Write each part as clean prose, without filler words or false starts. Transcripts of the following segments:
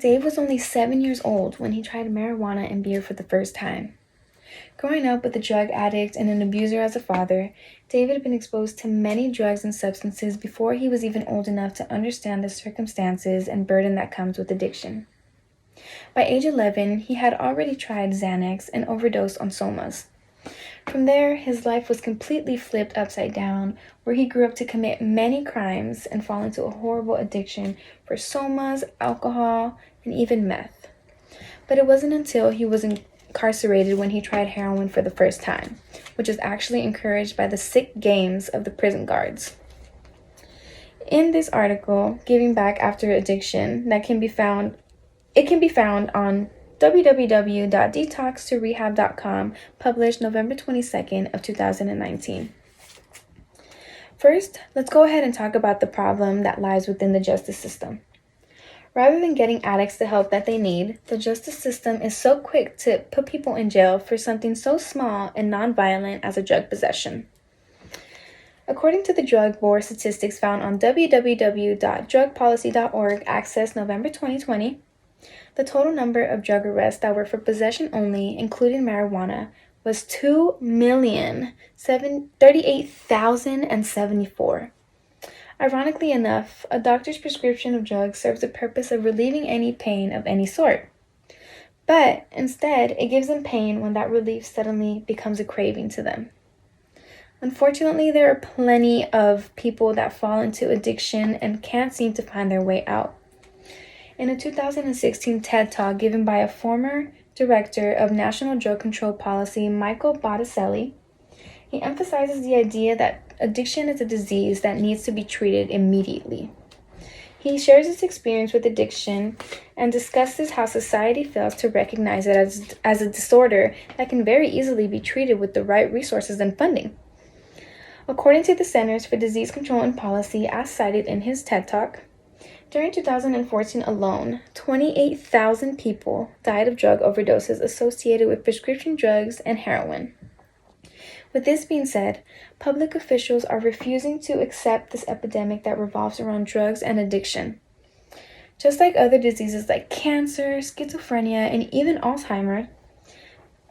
Dave was only 7 years old when he tried marijuana and beer for the first time. Growing up with a drug addict and an abuser as a father, David had been exposed to many drugs and substances before he was even old enough to understand the circumstances and burden that comes with addiction. By age 11, he had already tried Xanax and overdosed on Somas. From there, his life was completely flipped upside down, where he grew up to commit many crimes and fall into a horrible addiction for Somas, alcohol, and even meth. But it wasn't until he was incarcerated when he tried heroin for the first time, which was actually encouraged by the sick games of the prison guards. In this article, Giving Back After Addiction, it can be found on www.detoxtorehab.com, published November 22nd of 2019. First, let's go ahead and talk about the problem that lies within the justice system. Rather than getting addicts the help that they need, the justice system is so quick to put people in jail for something so small and non-violent as a drug possession. According to the Drug Board statistics found on www.drugpolicy.org, access November 2020, the total number of drug arrests that were for possession only, including marijuana, was 2,038,074. Ironically enough, a doctor's prescription of drugs serves the purpose of relieving any pain of any sort. But instead, it gives them pain when that relief suddenly becomes a craving to them. Unfortunately, there are plenty of people that fall into addiction and can't seem to find their way out. In a 2016 TED Talk given by a former director of National Drug Control Policy, Michael Botticelli, he emphasizes the idea that addiction is a disease that needs to be treated immediately. He shares his experience with addiction and discusses how society fails to recognize it as a disorder that can very easily be treated with the right resources and funding. According to the Centers for Disease Control and Policy, as cited in his TED Talk, during 2014 alone, 28,000 people died of drug overdoses associated with prescription drugs and heroin. With this being said, public officials are refusing to accept this epidemic that revolves around drugs and addiction. Just like other diseases like cancer, schizophrenia, and even Alzheimer's,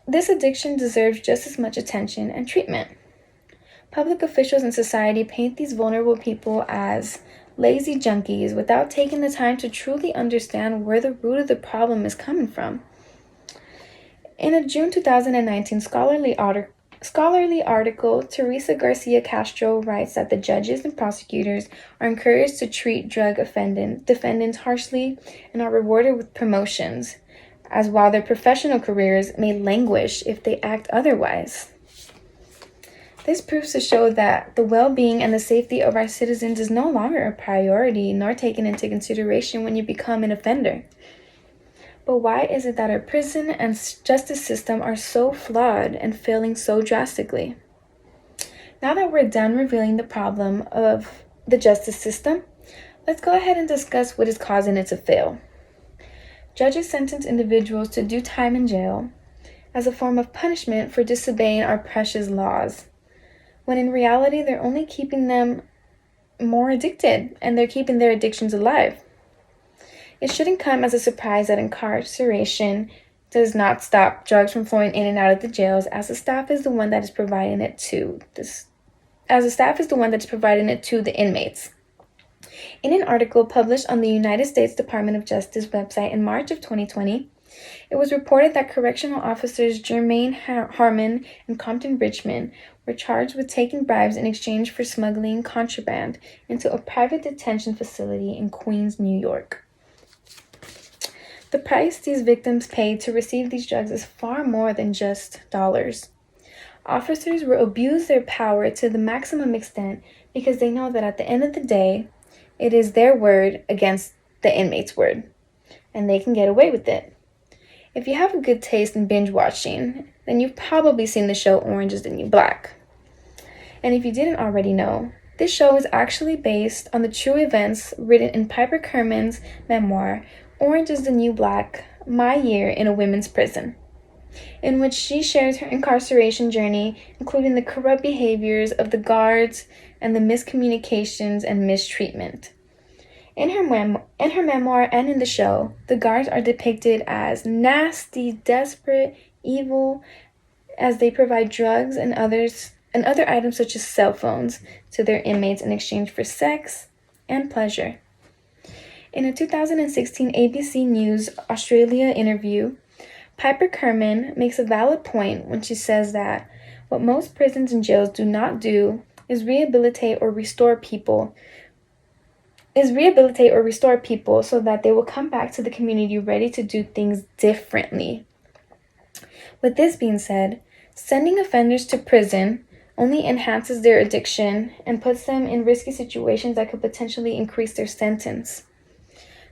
this addiction deserves just as much attention and treatment. Public officials and society paint these vulnerable people as lazy junkies without taking the time to truly understand where the root of the problem is coming from. In a June 2019 scholarly article, Teresa Garcia Castro writes that the judges and prosecutors are encouraged to treat drug defendants harshly and are rewarded with promotions, as while their professional careers may languish if they act otherwise. This proves to show that the well-being and the safety of our citizens is no longer a priority nor taken into consideration when you become an offender. But why is it that our prison and justice system are so flawed and failing so drastically? Now that we're done revealing the problem of the justice system, let's go ahead and discuss what is causing it to fail. Judges sentence individuals to do time in jail as a form of punishment for disobeying our precious laws, when in reality they're only keeping them more addicted and they're keeping their addictions alive. It shouldn't come as a surprise that incarceration does not stop drugs from flowing in and out of the jails, as the staff is the one that is providing it to the inmates. In an article published on the United States Department of Justice website in March of 2020, it was reported that correctional officers Jermaine Harmon and Compton Richmond were charged with taking bribes in exchange for smuggling contraband into a private detention facility in Queens, New York. The price these victims paid to receive these drugs is far more than just dollars. Officers will abuse their power to the maximum extent because they know that at the end of the day, it is their word against the inmate's word, and they can get away with it. If you have a good taste in binge watching, then you've probably seen the show Orange is the New Black. And if you didn't already know, this show is actually based on the true events written in Piper Kerman's memoir, Orange is the New Black, My Year in a Women's Prison, in which she shares her incarceration journey, including the corrupt behaviors of the guards and the miscommunications and mistreatment. In her memoir and in the show, the guards are depicted as nasty, desperate, evil, as they provide drugs and other items such as cell phones to their inmates in exchange for sex and pleasure. In a 2016 ABC News Australia interview, Piper Kerman makes a valid point when she says that what most prisons and jails do not do is rehabilitate or restore people so that they will come back to the community ready to do things differently. With this being said, sending offenders to prison only enhances their addiction and puts them in risky situations that could potentially increase their sentence.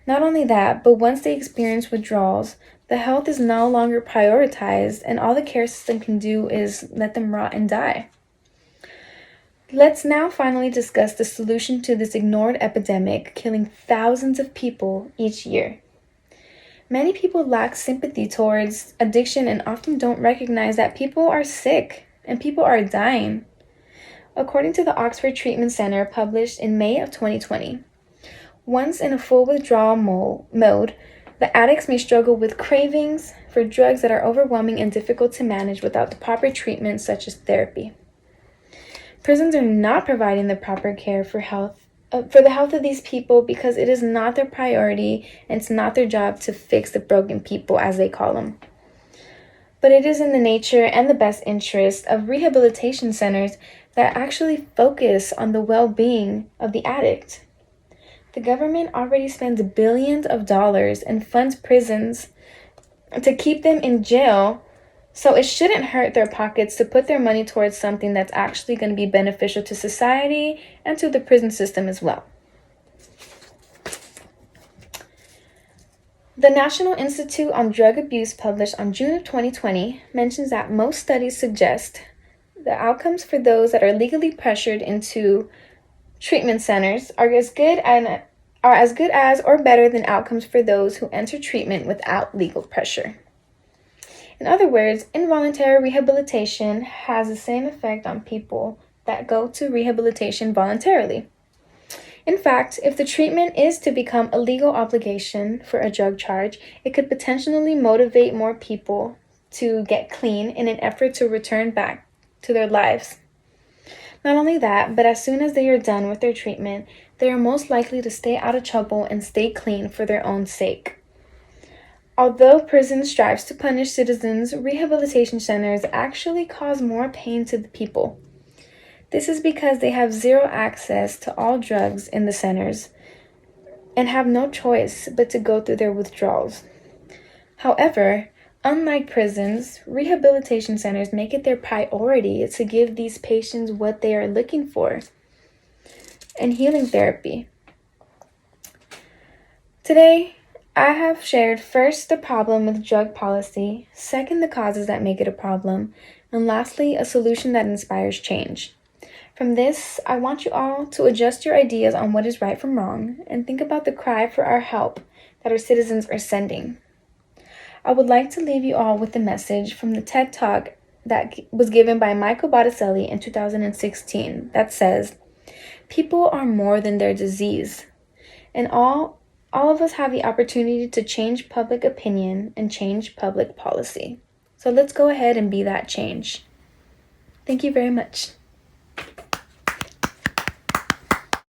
Not only that, but once they experience withdrawals, the health is no longer prioritized, and all the care system can do is let them rot and die. Let's now finally discuss the solution to this ignored epidemic, killing thousands of people each year. Many people lack sympathy towards addiction and often don't recognize that people are sick and people are dying. According to the Oxford Treatment Center, published in May of 2020, once in a full withdrawal mode, the addicts may struggle with cravings for drugs that are overwhelming and difficult to manage without the proper treatment, such as therapy. Prisons are not providing the proper care for the health of these people because it is not their priority and it's not their job to fix the broken people, as they call them. But it is in the nature and the best interest of rehabilitation centers that actually focus on the well-being of the addict. The government already spends billions of dollars and funds prisons to keep them in jail, so it shouldn't hurt their pockets to put their money towards something that's actually going to be beneficial to society and to the prison system as well. The National Institute on Drug Abuse, published on June of 2020, mentions that most studies suggest the outcomes for those that are legally pressured into treatment centers are as good as or better than outcomes for those who enter treatment without legal pressure. In other words, involuntary rehabilitation has the same effect on people that go to rehabilitation voluntarily. In fact, if the treatment is to become a legal obligation for a drug charge, it could potentially motivate more people to get clean in an effort to return back to their lives. Not only that, but as soon as they are done with their treatment, they are most likely to stay out of trouble and stay clean for their own sake. Although prison strives to punish citizens, rehabilitation centers actually cause more pain to the people. This is because they have zero access to all drugs in the centers and have no choice but to go through their withdrawals. However, unlike prisons, rehabilitation centers make it their priority to give these patients what they are looking for and healing therapy. Today, I have shared first the problem with drug policy, second the causes that make it a problem, and lastly a solution that inspires change. From this, I want you all to adjust your ideas on what is right from wrong and think about the cry for our help that our citizens are sending. I would like to leave you all with a message from the TED Talk that was given by Michael Botticelli in 2016 that says, "People are more than their disease, and all of us have the opportunity to change public opinion and change public policy. So let's go ahead and be that change." Thank you very much.